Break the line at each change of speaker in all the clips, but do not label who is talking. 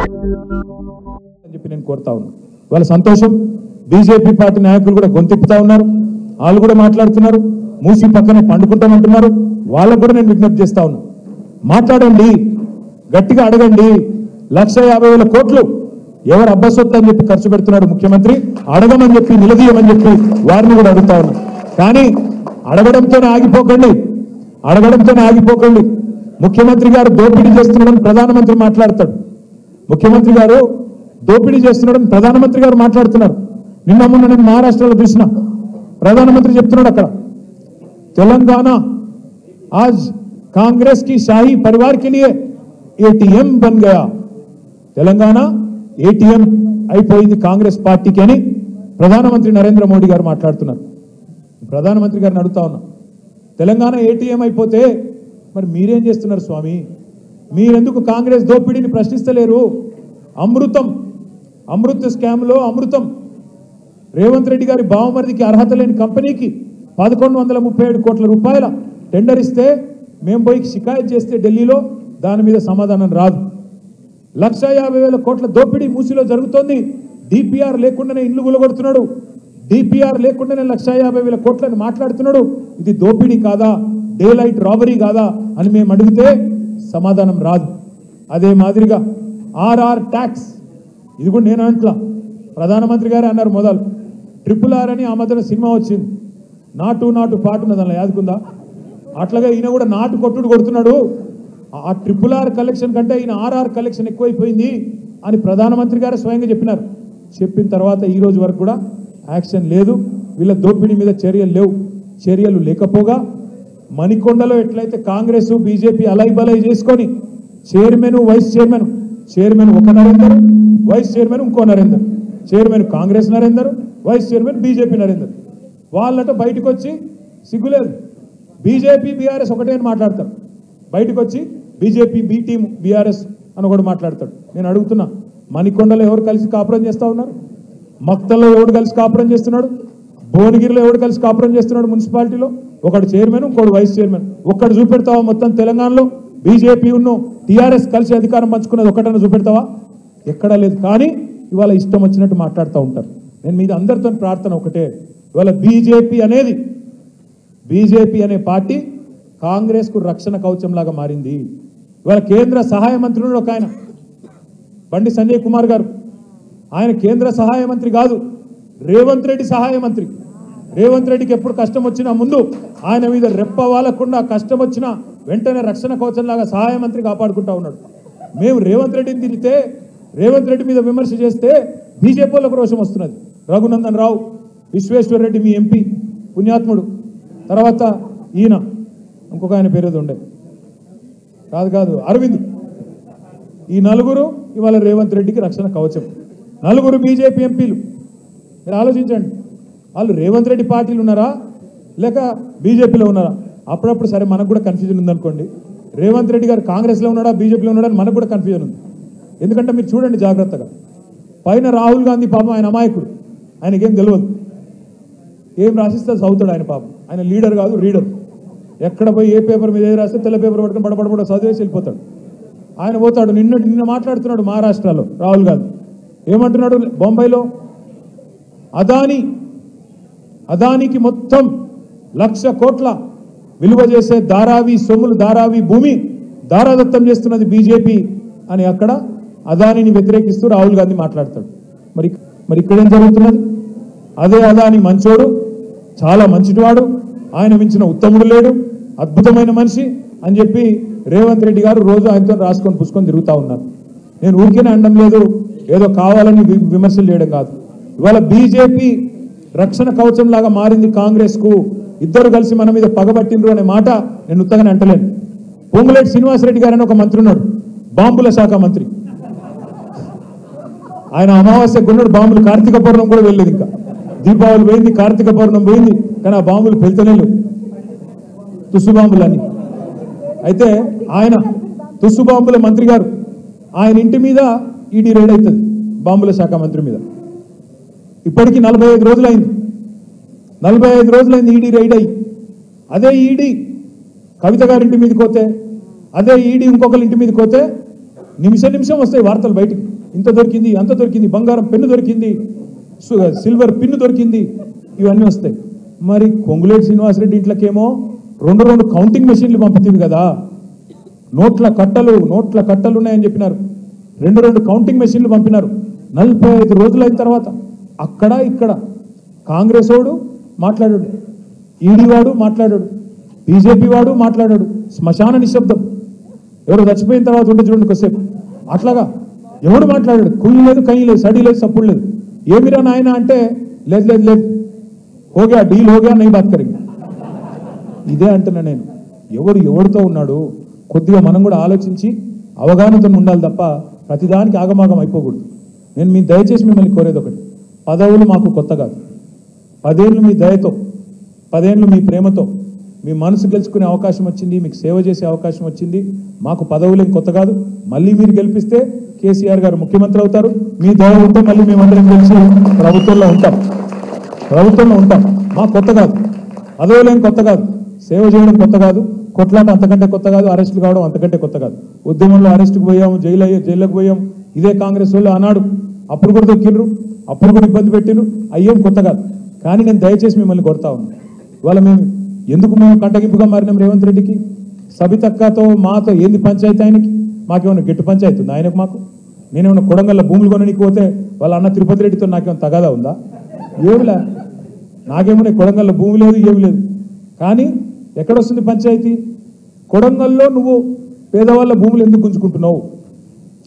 అని చెప్పి నేను కోరుతా ఉన్నా. వాళ్ళ సంతోషం. బీజేపీ పార్టీ నాయకులు కూడా గొంతెప్పుతా ఉన్నారు, వాళ్ళు కూడా మాట్లాడుతున్నారు, మూసి పక్కనే పండుకుంటామంటున్నారు. వాళ్ళకు కూడా నేను విజ్ఞప్తి చేస్తా ఉన్నా, మాట్లాడండి, గట్టిగా అడగండి. 1,50,000 కోట్లు ఎవరు అబ్బసొత్తు అని చెప్పి ఖర్చు పెడుతున్నాడు ముఖ్యమంత్రి, అడగమని చెప్పి నిలదీయమని చెప్పి వారిని కూడా అడుగుతా ఉన్నా. కానీ అడగడంతోనే ఆగిపోకండి. ముఖ్యమంత్రి గారు దోపిడీ చేస్తున్నాడని ప్రధానమంత్రి మాట్లాడతాడు. ముఖ్యమంత్రి గారు దోపిడీ చేస్తున్నాడని ప్రధానమంత్రి గారు మాట్లాడుతున్నారు. నిన్న మొన్న నేను మహారాష్ట్రలో చూసిన ప్రధానమంత్రి చెప్తున్నాడు, అక్కడ తెలంగాణ आज कांग्रेस की शाही परिवार के लिए एटीएम बन गया. తెలంగాణ ఏటీఎం అయిపోయింది కాంగ్రెస్ పార్టీకి అని ప్రధానమంత్రి నరేంద్ర మోడీ గారు మాట్లాడుతున్నారు. ప్రధానమంత్రి గారిని అడుగుతా ఉన్నా, తెలంగాణ ఏటీఎం అయిపోతే మరి మీరేం చేస్తున్నారు స్వామి? మీరెందుకు కాంగ్రెస్ దోపిడీని ప్రశ్నిస్తలేరు? అమృత్ స్కామ్లో అమృతం రేవంత్ రెడ్డి గారి బావమరిదికి అర్హత లేని కంపెనీకి 1137 కోట్ల రూపాయల టెండర్ ఇస్తే మేము పోయి షికాయత్ చేస్తే ఢిల్లీలో దాని మీద సమాధానం రాదు. 1,50,000 కోట్ల దోపిడీ మూసిలో జరుగుతోంది. డిపిఆర్ లేకుండానే ఇల్లు గులగొడుతున్నాడు, డిపిఆర్ లేకుండానే 1,50,000 కోట్లని మాట్లాడుతున్నాడు. ఇది దోపిడీ కాదా, డే లైట్ రాబరీ కాదా అని మేము అడిగితే సమాధానం రాదు. అదే మాదిరిగా ఆర్ఆర్ ట్యాక్స్, ఇది కూడా నేను అంట్లా, ప్రధానమంత్రి గారు అన్నారు మొదలు. RRR అని ఆ మధ్యన సినిమా వచ్చింది, నాటు పాటున్నది అలా యాదుకుందా, అట్లాగా ఈయన కూడా నాటు కొట్టుడు కొడుతున్నాడు. ఆ RRR కలెక్షన్ కంటే ఈయన ఆర్ఆర్ కలెక్షన్ ఎక్కువైపోయింది అని ప్రధానమంత్రి గారు స్వయంగా చెప్పినారు. చెప్పిన తర్వాత ఈ రోజు వరకు కూడా యాక్షన్ లేదు. వీళ్ళ దోపిడీ మీద చర్యలు లేకపోగా మణికొండలో ఎట్లయితే కాంగ్రెస్ బీజేపీ అలైబలై చేసుకొని చైర్మన్ వైస్ చైర్మన్ ఒక నరేందర్, వైస్ చైర్మన్ ఇంకో Narender, chairman Congress Narender, vice chairman BJP Narender, వాళ్ళట బయటకు వచ్చి సిగ్గులేదు, బీజేపీ బీఆర్ఎస్ ఒకటే అని మాట్లాడతారు. బయటకు వచ్చి బీజేపీ బీ టీం బీఆర్ఎస్ అని ఒకటి మాట్లాడతాడు. నేను అడుగుతున్నా, మణికొండలో ఎవరు కలిసి కాపురం చేస్తూ ఉన్నారు? మక్తల్లో ఎవడు కలిసి కాపురం చేస్తున్నాడు? భువనగిరిలో ఎవడు కలిసి కాపురం చేస్తున్నాడు? మున్సిపాలిటీలో ఒకడు చైర్మన్, ఇంకోడు వైస్ చైర్మన్. ఒక్కడు చూపెడతావా? మొత్తం తెలంగాణలో బీజేపీ టీఆర్ఎస్ కలిసి అధికారం పంచుకున్నది ఒకటన్నా చూపెడతావా? ఎక్కడా లేదు. కానీ ఇవాళ ఇష్టం వచ్చినట్టు మాట్లాడుతూ ఉంటారు. నేను మీద అందరితో ప్రార్థన ఒకటే, ఇవాళ బీజేపీ అనే పార్టీ కాంగ్రెస్కు రక్షణ కవచంలాగా మారింది. ఇవాళ కేంద్ర సహాయ మంత్రులు ఒక ఆయన బండి సంజయ్ కుమార్ గారు, ఆయన కేంద్ర సహాయ మంత్రి కాదు, రేవంత్ రెడ్డి సహాయ మంత్రి. రేవంత్ రెడ్డికి ఎప్పుడు కష్టం వచ్చినా ముందు ఆయన మీద రెప్ప వాలకుండా, కష్టం వచ్చినా వెంటనే రక్షణ కవచంలాగా సహాయ మంత్రి కాపాడుకుంటా ఉన్నాడు. మేము రేవంత్ రెడ్డిని తిరిగితే, రేవంత్ రెడ్డి మీద విమర్శ చేస్తే బీజేపీ వాళ్ళకు రోషం వస్తున్నది. రఘునందన్ రావు, విశ్వేశ్వర్ రెడ్డి మీ ఎంపీ పుణ్యాత్ముడు, తర్వాత ఈయన ఇంకొక ఆయన పేరేది ఉండే కాదు అరవింద్, ఈ నలుగురు ఇవాళ రేవంత్ రెడ్డికి రక్షణ కవచం. నలుగురు బీజేపీ ఎంపీలు. మీరు ఆలోచించండి, వాళ్ళు రేవంత్ రెడ్డి పార్టీలు ఉన్నారా లేక బీజేపీలో ఉన్నారా? అప్పుడప్పుడు సరే మనకు కూడా కన్ఫ్యూజన్ ఉందనుకోండి, రేవంత్ రెడ్డి గారు కాంగ్రెస్లో ఉన్నాడా బీజేపీలో ఉన్నాడా అని మనకు కూడా కన్ఫ్యూజన్ ఉంది. ఎందుకంటే మీరు చూడండి జాగ్రత్తగా, పైన రాహుల్ గాంధీ పాపం ఆయన అమాయకుడు, ఆయనకేం తెలియదు, ఏం రాసిస్తే చదువుతాడు ఆయన పాపం. ఆయన లీడర్ కాదు, రీడర్. ఎక్కడ పోయి ఏ పేపర్ మీద ఏది రాస్తే తెల్ల పేపర్ పట్టుకుని పడపడపడ చదివేసి వెళ్ళిపోతాడు. ఆయన పోతాడు. నిన్న మాట్లాడుతున్నాడు మహారాష్ట్రలో రాహుల్ గాంధీ, ఏమంటున్నాడు? బొంబాయిలో అదానికి మొత్తం 1,00,000 కోట్ల విలువ చేసే ధారావి భూమి దారాదత్తం చేస్తున్నది బీజేపీ అని అక్కడ అదానిని వ్యతిరేకిస్తూ రాహుల్ గాంధీ మాట్లాడతాడు. మరి ఇక్కడేం జరుగుతున్నది? అదే అదాని మంచోడు, చాలా మంచివాడు, ఆయన మించిన ఉత్తముడు లేడు, అద్భుతమైన మనిషి అని చెప్పి రేవంత్ రెడ్డి గారు రోజు ఆయనతో రాసుకొని పుసుకొని తిరుగుతూ ఉన్నారు. నేను ఊరికేనే అనడం లేదు, ఏదో కావాలని విమర్శలు చేయడం కాదు. ఇవాళ బీజేపీ రక్షణ కవచం లాగా మారింది కాంగ్రెస్కు. ఇద్దరు కలిసి మన మీద పగబట్టిండ్రు అనే మాట నేను ఉత్తగానే అంటలేను. పొంగులేటి శ్రీనివాసరెడ్డి గారు అని ఒక మంత్రి ఉన్నాడు, బాంబుల శాఖ మంత్రి. ఆయన అమావాస్య కొన్నాడు బాంబులు, కార్తీక పౌర్ణం కూడా వెళ్ళలేదు, ఇంకా దీపావళి పోయింది, కార్తీక పౌర్ణం పోయింది, కానీ ఆ బాంబులు పెళ్తనే లేవు, తుస్సు బాంబులని. అయితే ఆయన తుస్సు బాంబుల మంత్రి గారు, ఆయన ఇంటి మీద ఈడీ రైడ్ అవుతుంది, బాంబుల శాఖ మంత్రి మీద. ఇప్పటికీ 45 రోజులైంది, 45 రోజులైంది ఈడీ రైడ్ అయ్యి. అదే ఈడీ కవిత గారి ఇంటి మీదకి పోతే, అదే ఈడీ ఇంకొకరి ఇంటి మీదకి పోతే నిమిషం వస్తాయి వార్తలు బయటికి. ఇంత దొరికింది, అంత దొరికింది, బంగారం పెన్ను దొరికింది, సిల్వర్ పిన్ను దొరికింది, ఇవన్నీ వస్తాయి. మరి కొంగులేటి శ్రీనివాసరెడ్డి ఇంట్లోకేమో రెండు కౌంటింగ్ మెషిన్లు పంపుతుంది కదా, నోట్ల కట్టలు ఉన్నాయని చెప్పినారు. రెండు కౌంటింగ్ మెషిన్లు పంపినారు. 45 రోజులైన తర్వాత అక్కడ ఇక్కడ కాంగ్రెస్ వాడు మాట్లాడాడు, ఈడీ వాడు మాట్లాడాడు, బీజేపీ వాడు మాట్లాడాడు. శ్మశాన నిశ్శబ్దం. ఎవరు చచ్చిపోయిన తర్వాత ఉంటే చూడండి కొద్దిసేపు, అట్లాగా ఎవడు మాట్లాడాడు. కుయ్యి లేదు, కయ్యి లేదు, సడి లేదు, సప్పుడు లేదు. ఏమిరా నాయన అంటే లేదు లేదు లేదు, హోగా డీల్ హోగా నై బాత్ కరెంగే. ఇదే అంటున్నా నేను. ఎవరితో ఉన్నాడు కొద్దిగా మనం కూడా ఆలోచించి అవగాహనతో ఉండాలి తప్ప ప్రతిదానికి ఆగమాగం అయిపోకూడదు. నేను మీ దయచేసి మిమ్మల్ని కోరేది ఒకటి, పదవులు మాకు కొత్త కాదు. 10 ఏళ్ళు మీ దయతో, 10 ఏళ్ళు మీ ప్రేమతో మీ మనసు గెలుచుకునే అవకాశం వచ్చింది, మీకు సేవ చేసే అవకాశం వచ్చింది. మాకు పదవులేం కొత్త కాదు. మళ్ళీ మీరు గెలిపిస్తే కేసీఆర్ గారు ముఖ్యమంత్రి అవుతారు. మీ దయ ఉంటే మళ్ళీ మేమందరం కలిసి ప్రభుత్వంలో ఉంటాం. మాకు కొత్త కాదు, పదవులేం కొత్త కాదు, సేవ చేయడం కొత్త కాదు, కొట్లాట అంతకంటే కొత్త కాదు, అరెస్టులు కావడం అంతకంటే కొత్త కాదు. ఉద్యమంలో అరెస్టుకు పోయాము, జైలుకు పోయాం. ఇదే కాంగ్రెస్ వాళ్ళు ఆనాడు అప్పుడు కూడా దొక్కిండ్రు, అప్పుడు కూడా ఇబ్బంది పెట్టిండ్రు. అయ్యేం కొత్త కాదు. కానీ నేను దయచేసి మిమ్మల్ని కొడతా ఉన్నాను. ఇవాళ మేము కంటగింపుగా మారినాం రేవంత్ రెడ్డికి? సబితక్కతో మాతో ఏంది పంచాయతీ? ఆయనకి మాకేమైనా గెట్టు పంచాయతీ ఉందా ఆయనకు? మాకు నేనేమన్నా కొడంగల్లో భూములు కొనడానికి పోతే వాళ్ళ అన్న తిరుపతి రెడ్డితో నాకేమైనా తగాదా ఉందా? ఏమిలే, నాకేమన్నా కొడంగల్లో భూమి లేదు, ఏమి లేదు. కానీ ఎక్కడొస్తుంది పంచాయతీ? కొడంగల్లో నువ్వు పేదవాళ్ళ భూములు ఎందుకు గుంజుకుంటున్నావు?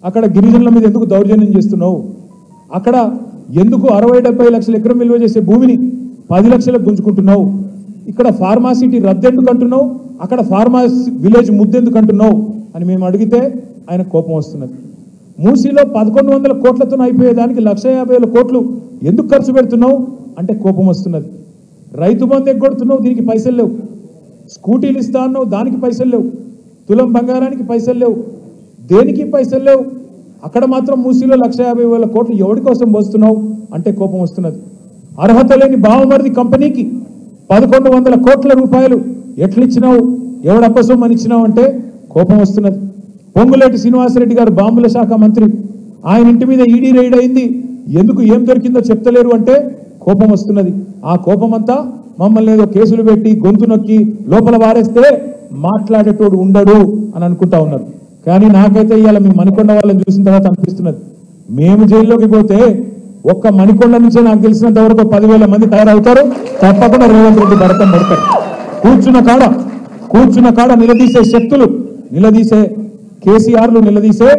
అక్కడ గిరిజనుల మీద ఎందుకు దౌర్జన్యం చేస్తున్నావు? అక్కడ ఎందుకు 60-70 లక్షల ఎకరం విలువ చేసే భూమిని 10 లక్షలకు గుంజుకుంటున్నావు? ఇక్కడ ఫార్మాసిటీ రద్దెందుకు అంటున్నావు? అక్కడ ఫార్మాసి విలేజ్ ముద్దెందుకు అంటున్నావు అని మేము అడిగితే ఆయన కోపం వస్తున్నది. మూసీలో 1100 కోట్లతో అయిపోయేదానికి 1,50,000 కోట్లు ఎందుకు ఖర్చు పెడుతున్నావు అంటే కోపం వస్తున్నది. రైతు బంధు ఎగ్గొడుతున్నావు, దీనికి పైసలు లేవు. స్కూటీలు ఇస్తా అన్నావు, దానికి పైసలు లేవు. తులం బంగారానికి పైసలు లేవు, దేనికి పైసలు లేవు. అక్కడ మాత్రం మూసీలో 1,50,000 కోట్లు ఎవరి కోసం పోస్తున్నావు అంటే కోపం వస్తున్నది. అర్హత లేని బావమరిది కంపెనీకి 1,100 కోట్ల రూపాయలు ఎట్లిచ్చినావు, ఎవడప్పసొమ్మని ఇచ్చినావు అంటే కోపం వస్తున్నది. పొంగులేటి శ్రీనివాసరెడ్డి గారు బాంబుల శాఖ మంత్రి, ఆయన ఇంటి మీద ఈడీ రైడ్ అయింది, ఎందుకు ఏం దొరికిందో చెప్తలేరు అంటే కోపం వస్తున్నది. ఆ కోపం అంతా మమ్మల్ని ఏదో కేసులు పెట్టి గొంతు నొక్కి లోపల వారేస్తే మాట్లాడేటోడు ఉండడు అని అనుకుంటా ఉన్నారు. కానీ నాకైతే ఇవాళ మీ మణికొండ వాళ్ళని చూసిన తర్వాత అనిపిస్తున్నది, మేము జైల్లోకి పోతే ఒక్క మణికొండ నుంచే నాకు తెలిసినంత వరకు 10,000 మంది తయారవుతారు. తప్పకుండా రేవంత్ రెడ్డి భరతం పడతారు. కూర్చున్న కాడ నిలదీసే శక్తులు, నిలదీసే కేసీఆర్లు, నిలదీసే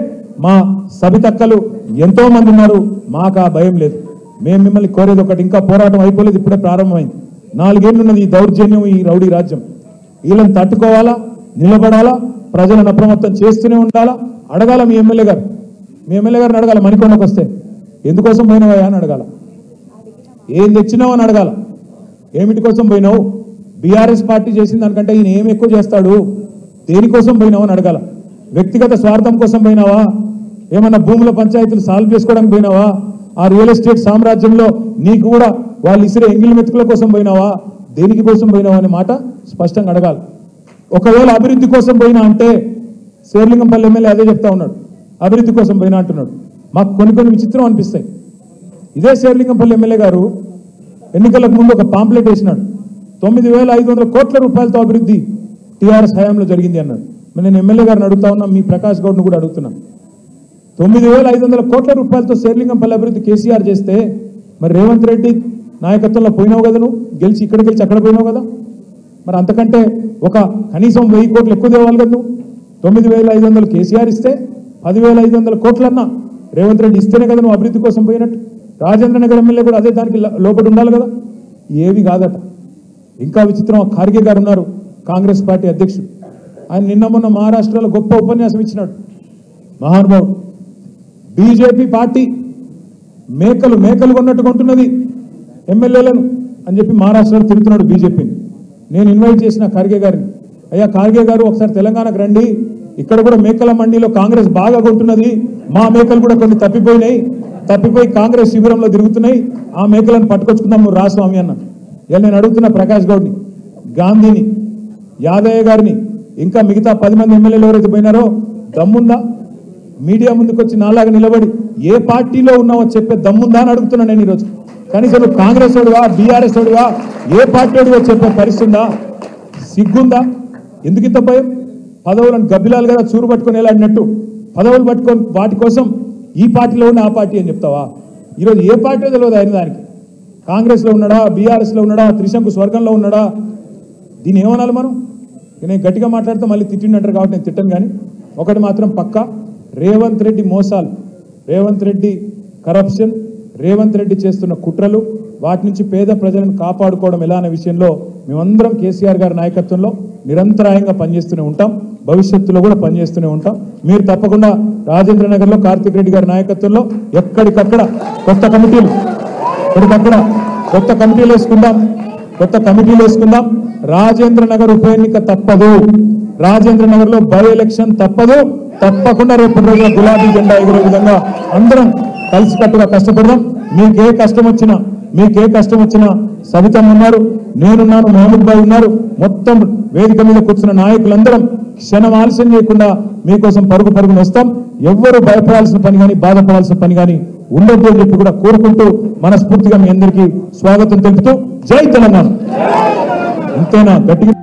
మా సబితక్కలు ఎంతో మంది ఉన్నారు. మాకు ఆ భయం లేదు. మేము మిమ్మల్ని కోరేది ఒకటి, ఇంకా పోరాటం అయిపోలేదు, ఇప్పుడే ప్రారంభమైంది. 4 ఏళ్ళు ఉన్నది ఈ దౌర్జన్యం, ఈ రౌడీ రాజ్యం. వీళ్ళని తట్టుకోవాలా, నిలబడాలా, ప్రజలను అప్రమత్తం చేస్తూనే ఉండాలా. అడగాల మీ ఎమ్మెల్యే గారిని అడగాల, మణికొండకు వస్తే ఎందుకోసం పోయినావా అని అడగాల, ఏం తెచ్చినావు అని అడగాల, ఏమిటి కోసం పోయినావు, బీఆర్ఎస్ పార్టీ చేసిన దానికంటే ఈయన ఏం ఎక్కువ చేస్తాడు, దేనికోసం పోయినావు అని అడగాల. వ్యక్తిగత స్వార్థం కోసం పోయినావా, ఏమన్నా భూముల పంచాయతీలు సాల్వ్ చేసుకోవడానికి పోయినావా, ఆ రియల్ ఎస్టేట్ సామ్రాజ్యంలో నీకు కూడా వాళ్ళు ఇసిరే ఎంగిలి మెతుకుల కోసం పోయినావా, దేనికి కోసం పోయినావా అనే మాట స్పష్టంగా అడగాలి. ఒకవేళ అభివృద్ధి కోసం పోయినా అంటే శేర్లింగంపల్లి ఎమ్మెల్యే అదే చెప్తా ఉన్నాడు, అభివృద్ధి కోసం పోయినా అంటున్నాడు. మాకు కొన్ని విచిత్రం అనిపిస్తాయి. ఇదే శేర్లింగంపల్లి ఎమ్మెల్యే గారు ఎన్నికలకు ముందు ఒక పాంప్లెట్ వేసినాడు, 9,500 కోట్ల రూపాయలతో అభివృద్ధి టీఆర్ఎస్ హయాంలో జరిగింది అన్నాడు. నేను ఎమ్మెల్యే గారిని అడుగుతా ఉన్నా, మీ ప్రకాష్ గౌడ్ను కూడా అడుగుతున్నా, 9,500 కోట్ల రూపాయలతో శేర్లింగంపల్లి అభివృద్ధి కేసీఆర్ చేస్తే మరి రేవంత్ రెడ్డి నాయకత్వంలో పోయినావు కదా, నువ్వు గెలిచి ఇక్కడ గెలిచి అక్కడ పోయినావు కదా, మరి అంతకంటే ఒక కనీసం 1000 కోట్లు ఎక్కువ తేవాలి కదా నువ్వు. 9,500 కేసీఆర్ ఇస్తే 10,500 కోట్లన్నా రేవంత్ రెడ్డి ఇస్తేనే కదా నువ్వు అభివృద్ధి కోసం పోయినట్టు. రాజేంద్ర నగర్ ఎమ్మెల్యే కూడా అదే దానికి లోపడి ఉండాలి కదా, ఏవి కాదట. ఇంకా విచిత్రం, ఖార్గే గారు ఉన్నారు, కాంగ్రెస్ పార్టీ అధ్యక్షుడు. ఆయన నిన్న మొన్న మహారాష్ట్రలో గొప్ప ఉపన్యాసం ఇచ్చినాడు, మహానుభావుడు. బీజేపీ పార్టీ మేకలు కొన్నట్టుగా ఉంటున్నది ఎమ్మెల్యేలను అని చెప్పి మహారాష్ట్రలో తిరుగుతున్నాడు బీజేపీని. నేను ఇన్వైట్ చేసిన ఖార్గే గారిని, అయ్యా ఖార్గే గారు ఒకసారి తెలంగాణకు రండి, ఇక్కడ కూడా మేకల మండీలో కాంగ్రెస్ బాగా కొంటున్నది, మా మేకలు కూడా కొన్ని తప్పిపోయి కాంగ్రెస్ శిబిరంలో తిరుగుతున్నాయి, ఆ మేకలను పట్టుకొచ్చుకుందాం నువ్వు రాస్వామి అన్న. ఇలా నేను అడుగుతున్నా ప్రకాష్ గౌడ్ని, గాంధీని, యాదయ్య గారిని, ఇంకా మిగతా 10 మంది ఎమ్మెల్యేలు ఎవరైతే పోయినారో దమ్ముందా? మీడియా ముందుకు వచ్చి నాలాగా నిలబడి ఏ పార్టీలో ఉన్నావో చెప్పే దమ్ముందా అని అడుగుతున్నాను నేను ఈరోజు. కనీసం నువ్వు కాంగ్రెస్ వాడువా, బీఆర్ఎస్ వాడువా, ఏ పార్టీ వాడువో చెప్పే పరిస్థితి ఉందా? సిగ్గుందా? ఎందుకు ఇంత భయం? పదవులను గబ్బిలాలు కదా చూరు పట్టుకొని వెళ్ళాడినట్టు పదవులు పట్టుకొని వాటి కోసం ఈ పార్టీలో ఉన్న ఆ పార్టీ అని చెప్తావా? ఈరోజు ఏ పార్టీ తెలియదు అయిన దానికి. కాంగ్రెస్లో ఉన్నాడా, బీఆర్ఎస్లో ఉన్నాడా, త్రిశంకు స్వర్గంలో ఉన్నాడా? దీన్ని ఏమనాలి మనం? నేను గట్టిగా మాట్లాడితే మళ్ళీ తిట్టిండంటారు కాబట్టి నేను తిట్టను. కానీ ఒకటి మాత్రం పక్కా, రేవంత్ రెడ్డి మోసాలు, రేవంత్ రెడ్డి కరప్షన్, రేవంత్ రెడ్డి చేస్తున్న కుట్రలు, వాటి నుంచి పేద ప్రజలను కాపాడుకోవడం ఎలా అనే విషయంలో మేమందరం కేసీఆర్ గారి నాయకత్వంలో నిరంతరాయంగా పనిచేస్తూనే ఉంటాం, భవిష్యత్తులో కూడా పనిచేస్తూనే ఉంటాం. మీరు తప్పకుండా రాజేంద్ర నగర్లో కార్తిక్ రెడ్డి గారి నాయకత్వంలో ఎక్కడికక్కడ కొత్త కమిటీలు వేసుకుందాం. రాజేంద్ర నగర్ ఉప ఎన్నిక తప్పదు, రాజేంద్ర నగర్ లో బై ఎలక్షన్ తప్పదు. తప్పకుండా రేపు రోజున గులాబీ జెండా ఎగురే విధంగా అందరం కలిసికట్టుగా కష్టపడదాం. మీకే కష్టం వచ్చినా సవితమ్మ ఉన్నారు, నేనున్నాను, మహమూద్ భాయ్ ఉన్నారు, మొత్తం వేదిక మీద కూర్చున్న నాయకులందరం క్షణం ఆలస్యం చేయకుండా మీకోసం పరుగున వస్తాం. ఎవ్వరూ భయపడాల్సిన పని కానీ బాధపడాల్సిన పని కానీ ఉండొద్దు అని చెప్పి కూడా కోరుకుంటూ మనస్ఫూర్తిగా మీ అందరికీ స్వాగతం తెలుపుతూ జై తెలంగాణ. అంతేనా? గట్టిగా